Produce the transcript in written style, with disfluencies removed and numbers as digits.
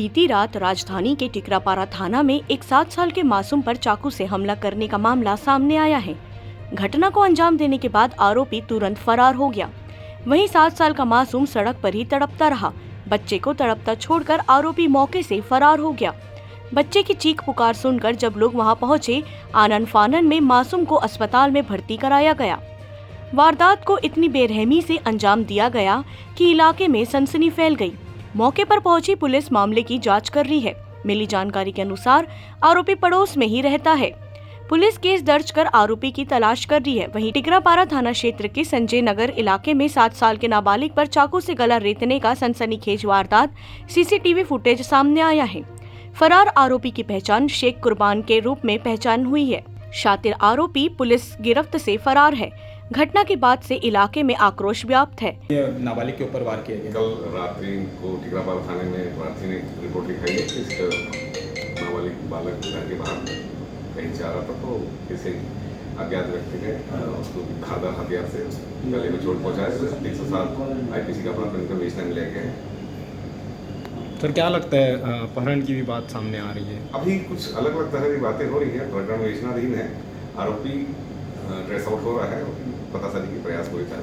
बीती रात राजधानी के टिकरापारा थाना में एक 7 साल के मासूम पर चाकू से हमला करने का मामला सामने आया है। घटना को अंजाम देने के बाद आरोपी तुरंत फरार हो गया। वहीं 7 साल का मासूम सड़क पर ही तड़पता रहा। बच्चे को तड़पता छोड़कर आरोपी मौके से फरार हो गया। बच्चे की चीख पुकार सुनकर जब लोग वहां पहुंचे, आनन फानन में मासूम को अस्पताल में भर्ती कराया गया। वारदात को इतनी बेरहमी से अंजाम दिया गया कि इलाके में सनसनी फैल गई। मौके पर पहुंची पुलिस मामले की जांच कर रही है। मिली जानकारी के अनुसार आरोपी पड़ोस में ही रहता है। पुलिस केस दर्ज कर आरोपी की तलाश कर रही है। वहीं टिकरापारा थाना क्षेत्र के संजय नगर इलाके में 7 साल के नाबालिग पर चाकू से गला रेतने का सनसनीखेज वारदात सीसीटीवी फुटेज सामने आया है। फरार आरोपी की पहचान शेख कुर्बान के रूप में पहचान हुई है। शातिर आरोपी पुलिस गिरफ्त से फरार है। घटना के बाद से इलाके में आक्रोश व्याप्त है। नाबालिग के ऊपर वार किया गया। कल रात्रि को टिकरापारा थाने में प्रार्थी ने रिपोर्ट लिखाई है कि इसका नाबालिग बालक घर के बाहर कहीं जा रहा था, तो किसी अज्ञात व्यक्ति ने उसको धारदार हथियार से गले में चोट पहुंचाया। 107 IPC का अपना क्रिमिनल बेचने में ले गए। सर, क्या लगता है अपहरण की भी बात सामने आ रही है? अभी कुछ अलग अलग तरह की बातें हो रही है। प्रकरण विवेचनाधीन है। आरोपी ट्रेस आउट हो रहा है। पता चलने की प्रयास कोई था।